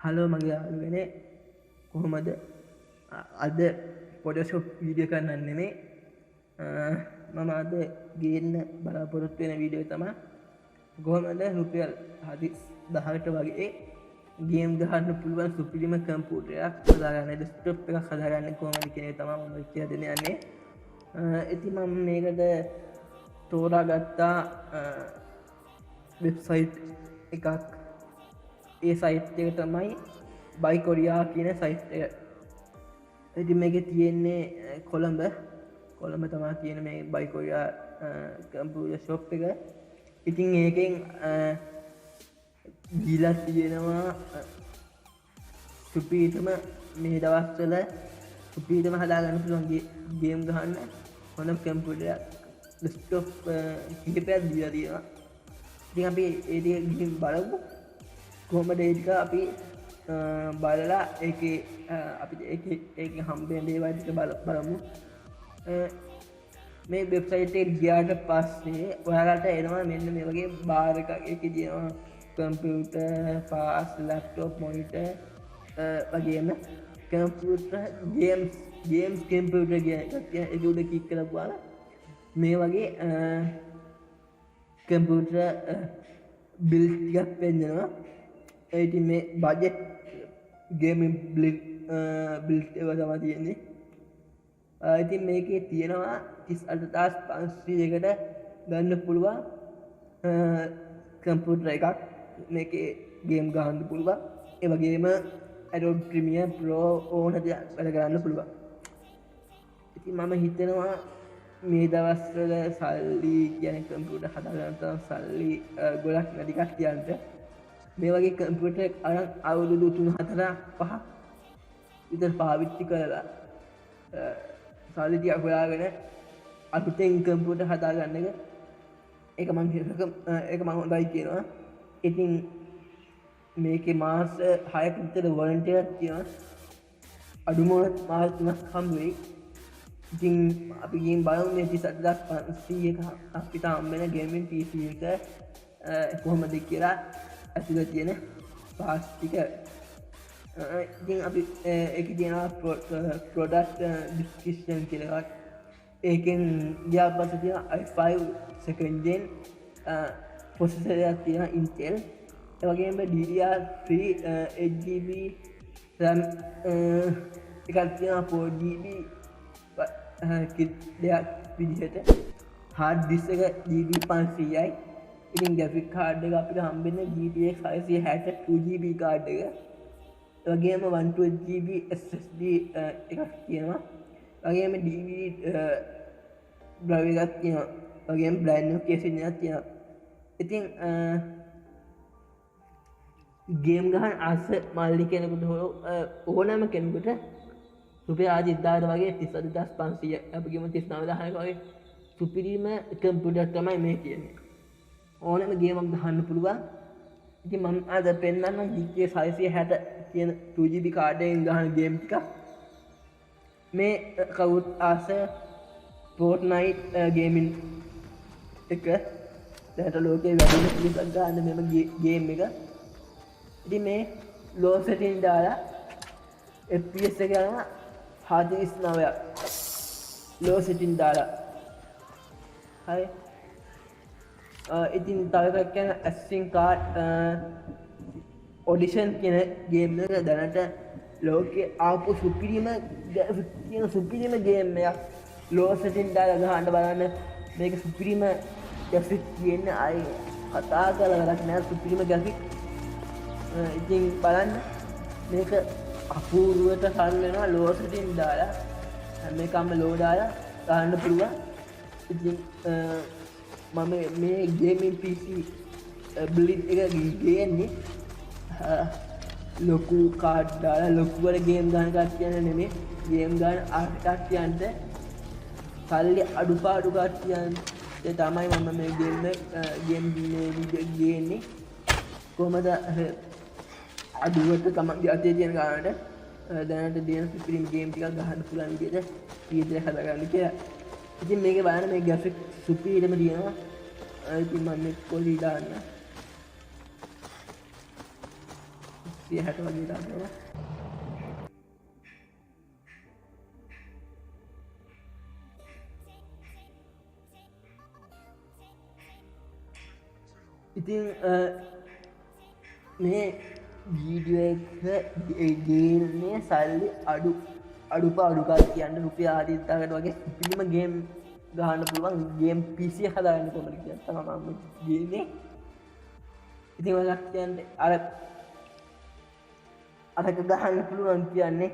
Hello මගේ යාළුවනේ කොහොමද අද ෆොටෝෂොප් වීඩියෝ කරන්න නෙමේ මම අද ගේන්න බලාපොරොත්තු වෙන වීඩියෝ තමයි කොහොමද රුපියල් 10කට වගේ ගේම් ගහන්න පුළුවන් සුපිරිම කම්පියුටරයක් හදාගන්න ඩෙස්ක්ටොප් එකක් හදාගන්න කොහොමද කියන එක තමයි මම කියලා දෙන්න යන්නේ. ඉතින් මම මේකට තෝරාගත්තා වෙබ්සයිට් එකක්. ඒ සයිට් එක තමයි බයිකොරියා කියන සයිට් එක. ඉතින් මේකේ තියෙන්නේ කොළඹ තමයි තියෙන මේ බයිකොරියා කම්පියුටර් ෂොප් එක. ඉතින් ඒකෙන් දීලා තියෙනවා සුපිරිතම මේ දවස්වල සුපිරිතම හදාගන්න පුළුවන් ගේම් ගහන්න හොඳ කම්පියුටරයක් ඩෙස්ක්ටොප් කිහිපයක් දීලා තියෙනවා. ඉතින් අපි ඒ ටික ගිහින් බලමු. කොහොමද ඒ ටික අපි බලලා ඒකේ අපිට ඒකේ හම්බෙන දේවල් ටික බලමු. මේ වෙබ්සයිට් එකට ගියාට පස්සේ ඔයාලට එනවා මෙන්න මේ වගේ බාර් එකක්. ඒකේ තියෙනවා කම්පියුටර්, පාස්, ලැප්ටොප්, මොනිටර් වගේම කම්පියුටර් ගේම්ස් කම්පියුටර් කියන එකක්. ඒක උඩ ක්ලික් කරපුවාම මේ වගේ කම්පියුටර් බිල්ඩ් ටිකක් පෙන්නනවා. ඉතින් මේ බජට් ගේමින් බිල්ඩ් ඒවා තමයි තියෙන්නේ. ඉතින් මේකේ තියෙනවා 38500කට ගන්න පුළුවන් කම්පියුටර් එකක්. මේකේ ගේම් ගහන්න පුළුවන්. ඒ වගේම Adobe Premiere Pro ඕන දෙයක් වැඩ කරන්න පුළුවන්. ඉතින් මම හිතනවා මේ දවස්වල සල්ලි කියන්නේ කම්පියුටර් හදාගන්න සල්ලි ගොඩක් නැති කට්ටියන්ට මේ වගේ කම්පියුටර් එකක් අරන් අවුරුදු 3-4-5 විතර පාවිච්චි කරලා සල්ලි ටිකක් හොයාගෙන අලුතෙන් කම්පියුටර් හදාගන්න එක මම හොඳයි කියනවා. ඉතින් මේකේ මාස 6ක විතර වොරන්ටි එකක් තියෙනවා. අඩුම මාස 3ක් හම්බ වෙයි. ඉතින් අපි ගේම් බලමු මේ 38500ක අපිට හම්බෙන ගේමින් PC එක කොහොමද කියලා ඇතුළේ තියෙන පාස් ටික. ඉතින් අපි ඒකේ තියෙනවා product description කියලා එකක්. ඒකෙන් ගියා පස්සේ තියෙන i5 second gen processor එකක් තියෙනවා Intel. ඒ වගේම DDR3 8GB RAM එකක් තියෙනවා 4GB දෙයක් විදිහට. hard disk එක GB 500යි. ඉතින් graphic card එක අපිට හම්බෙන්නේ GTX 660 2GB card එක. ඒ වගේම 128GB SSD එකක් තියෙනවා. වගේම DVD drive එකක් තියෙනවා. වගේම brand new casing එකක් තියෙනවා. ඉතින් ගේම් ගහන ආස මල්ලි කෙනෙකුට ඕනෑම කෙනෙකුට රුපියල් 10,000 වගේ 38500 අපි ගියමු 39000ක වගේ සුපිරිම කම්පියුටර් තමයි මේ කියන්නේ. ඕනෑම ගේමක් ගහන්න පුළුවන්. ඉතින් මම අද පෙන්නන්නම් GTX 660 කියන 2GB කාඩ් එකෙන් ගහන ගේම් ටික. මේ කවුරුත් ආස Fortnite ගේමින් එක දැනට ලෝකේ වැඩිම පිළිසක් ගන්න මෙම ගේම් එක. ඉතින් මේ low setting දාලා FPS එක යනවා 49ක් low setting දාලා. හරි. ඉතින් තව එකක් කියන Assassin's Creed Audition කියන ගේම් එක දැනට ලෝකේ ආපු සුපිරිම ගේම් එකක්. low setting දාලා ගහන්න බලන්න මේක සුපිරිම graphic කියන්නේ ආයි කතා කරලා වැඩක් නෑ සුපිරිම graphic. ඉතින් බලන්න මේක අපූර්වට සල් වෙනවා low setting දාලා හැම එකම low දාලා ගහන්න පුළුවන්. ඉතින් මම මේ ගේමින් PC බිල්ඩ් එක ගේන්නේ ලොකු කාඩ් දාලා ලොකුවට ගේම් ගන්න කට්ටියන් නෙමෙයි ගේම් ගන්න ආර්ට් කට්ටියන්ට සල්ලි අඩුපාඩු කට්ටියන්ට තමයි මම මේ ගේම් ගේන්නේ. කොහමද අඩුවට තමන්ගේ අතේ තියෙන ගානට දැනට තියෙන සුපිරිම ගේම් ටිකක් ගහන්න පුළුවන් විදිහට හදාගන්න කියලා. ඉතින් මේකේ බලන්න මේ graphic සුපිරිම තියෙනවා. ඉතින් මම මේ කොලි දාන්න 60 වගේ දානවා ඉතින් මේ වීඩියෝ එක ගේන්නේ සල්ලි අඩුපාඩුකා කියන්න රුපියල් 40,000කට වගේ පිළිම ගේම් ගහන්න පුළුවන් ගේම් PC එක හදාගන්න කොහොමද කියන තමයි මම ගේන්නේ ඉතින් ඔයාලට කියන්නේ අරක ගහන්න පුළුවන් කියන්නේ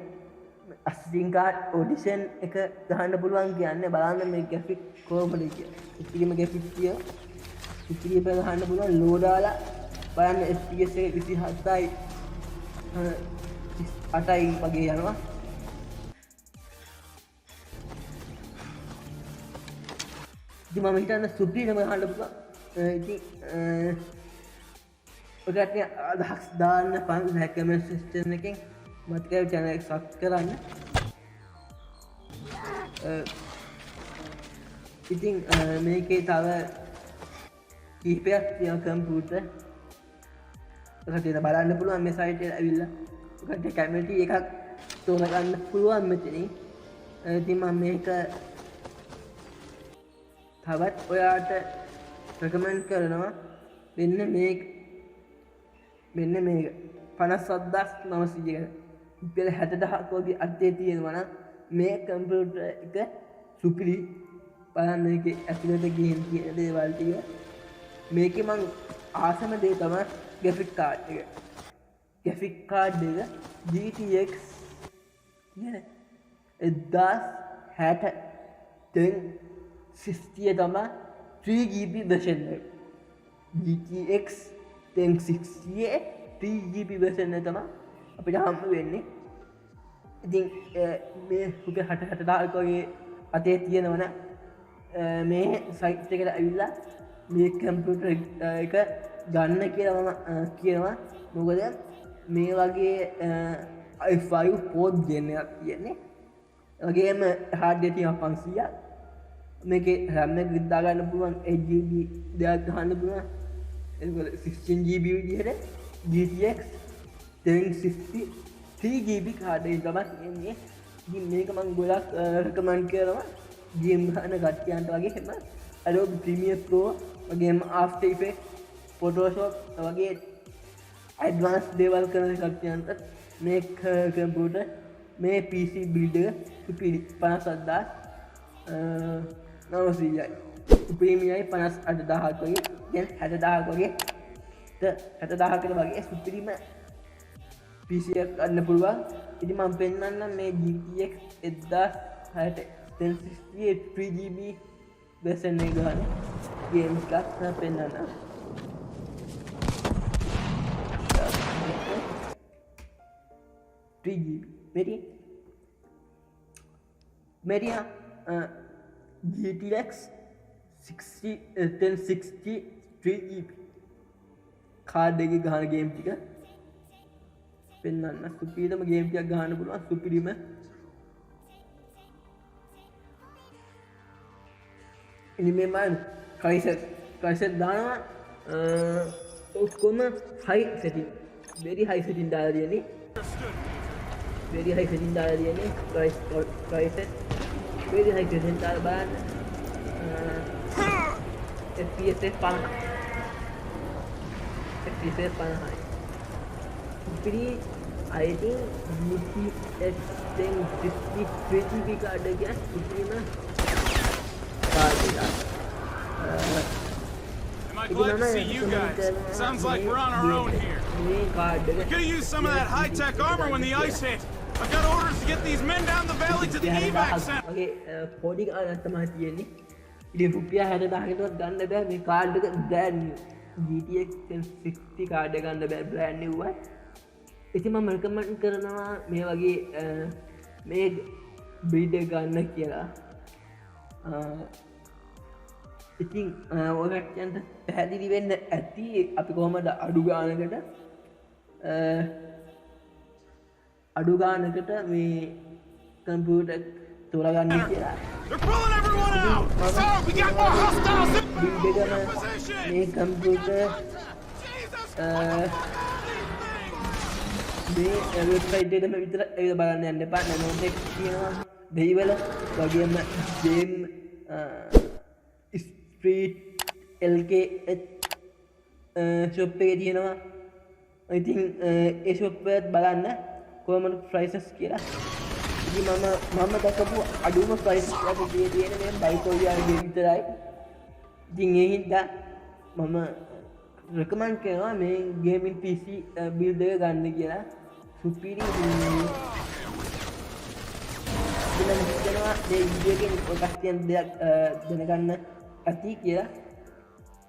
අස්සින් කාඩ් ඔඩිෂන් එක ගහන්න පුළුවන් කියන්නේ බලන්න මේ ග්‍රැෆික් කොහොමද කියලා ඉතිරිම ග්‍රැෆික් කිය ඉතිරිම ගහන්න පුළුවන් ලෝ දාලා බලන්න FPS එක 27යි 8යි වගේ යනවා ඉතින් මම හිතන්නේ සුප්‍රීම ගහන්න පුළුවන් ඉතින් ඔකට අදහස් දාන්න පන්සල් කමෙන්ට් සිස්ටම් එකෙන් මතකයි channel එක subscribe කරන්න ඉතින් මේකේ තව කීපයක් තියෙන කම්පියුටර් ඔකට බලන්න පුළුවන් මේ සයිට් එකට ඇවිල්ලා ඔකට කැමති එකක් තෝරගන්න පුළුවන් මෙතනින් ඉතින් මම මේක තවත් ඔයාට රෙකමන්ඩ් කරනවා මෙන්න මේක 57900 රුපියල් 60000ක් වගේ අර්ථය තියෙනවා නම් මේ කම්පියුටර් එක සුපිරි බලන්න මේකේ ඇතුළත ගේම් තියෙන දේවල් ටික මේකේ මං ආසම දේ තමයි ග්‍රැෆික් කාඩ් එක GTX 1060 1060 තමයි 3GB version එක GTX 1060 3GB version එක තමයි අපිට හම්බ වෙන්නේ ඉතින් මේ රුපියල් 60000ක් වගේ අතේ තියෙනවනම් මේ සයිට් එකට ඇවිල්ලා මේ කම්පියුටර් එක ගන්න කියලා මම කියනවා මොකද මේ වගේ i5 port gen එකක් තියෙන්නේ වගේම hard disk තියෙනවා 500ක් මේකේ RAM එක විද්දා ගන්න පුළුවන් 8GB දෙයක් ගන්න පුළුවන් ඒක 16GB විදිහට GTX 1060 3GB කාඩ් එක තමයි තියෙන්නේ ඉතින් මේක මම ගොඩක් රෙකමන්ඩ් කරනවා ගේම් ගන්න කට්ටියන්ට වගේ එම Adobe Premiere Pro වගේම After Effects Photoshop වගේ ඇඩ්වාන්ස් දේවල් කරන කට්ටියන්ට මේ කම්පියුටර් මේ PC build එක සුපිරි 57900යි ප්‍රීමියයි 58000ක් වගේ දැන් 60000ක් වගේ 60000කට වගේ සුපිරිම PC එකක් ගන්න පුළුවන් ඉතින් මම පෙන්නන්නම් මේ GTX 1060 3GB version එක ගන්න games එකක් පෙන්නන්නම් 3GB मेरी GTX 1060 3GB කාඩ් එකේ ගහන ගේම් ටික පෙන්වන්න සුපිරිම ගේම් ටිකක් ගහන්න පුළුවන් සුපිරිම ඉනිමේ මම කයිසර් දානවා ඔක්කොම high setting very high setting දාලා තියෙන්නේ very high setting දාලා තියෙන්නේ කයිසර් very high setting දාලා බලන්න FPS 50යි pretty I think GTX 1060 3GB card එක සුපිරිම card එක Am I glad to see you guys? Sounds like we're on our own here. We could have used some of that high-tech armor when the ice hit. I've got orders to get these men down the valley to the evac center. Okay, පොඩි කාර්යයක් තමයි තියෙන්නේ. ඉතින් රුපියල් 60000කටවත් ගන්න බෑ මේ card එක brand new. GTX 1060 කාඩ් එක ගන්න බෑ brand new එකයි. ඉතින් මම recommend කරනවා මේ වගේ මේ build එක ගන්න කියලා. ඉතින් ඔයගොල්ලන්ට පැහැදිලි වෙන්න ඇති අපි කොහමද අඩු ගානකට මේ කම්පියුටර් තෝරගන්නේ කියලා. They're pulling everyone out. So, we got more hostiles. Build එකම මේ කම්පියුටර් මේ වෙබ්සයිට් එකේම විතර ඒක බලන්න යන්න එපා. නැනෝටෙක් කියනවා දෙයිවල වගේම ගේම් ස්ට්‍රීට් LKH ෂොප් එකේ තියෙනවා. ඉතින් ඒ ෂොප් එකත් බලන්න කොහොමද ප්‍රයිසස් කියලා. ඉතින් මම දැකපු අඩුම ප්‍රයිස් එකක් තියෙන මේ බයිකෝරියාගේ විතරයි. ඉතින් ඒ හින්දා මම රෙකමන්ඩ් කරනවා මේ ගේමින් PC බිල්ඩ් එක ගන්න කියලා. සුපිරි ඉතින් හිතනවා මේ වීඩියෝ එකෙන් එකක් තියෙන දෙයක් දැනගන්න ඇති කියලා.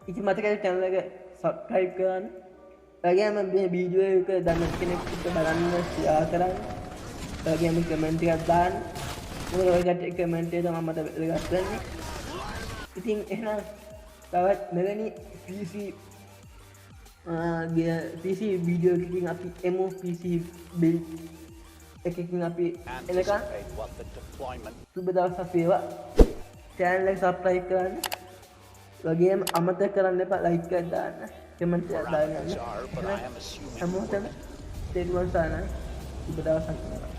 ඉතින් මතකයි channel එක subscribe කරන්න. වගේම මේ වීඩියෝ එක දන්න කෙනෙක් එක්ක බලන්න share කරන්න. වගේම කමෙන්ට් එකක් දාන්න. මොකද ඔය ගැට කමෙන්ට් එක තමයි මට වැදගත් වෙන්නේ. ඉතින් එහෙනම් තවත් මෙවැනි PC වීඩියෝ එකකින් අපි එමු. PC build එකකින් අපි එනකන් සුබ දවසක් වේවා. channel එක subscribe කරන්න. වගේම අමතක කරන්න එපා like එකක් දාන්න. කමෙන්ට් එකක් දාන්න. හැමෝටම තෙරුවන් සරණයි. සුබ දවසක්.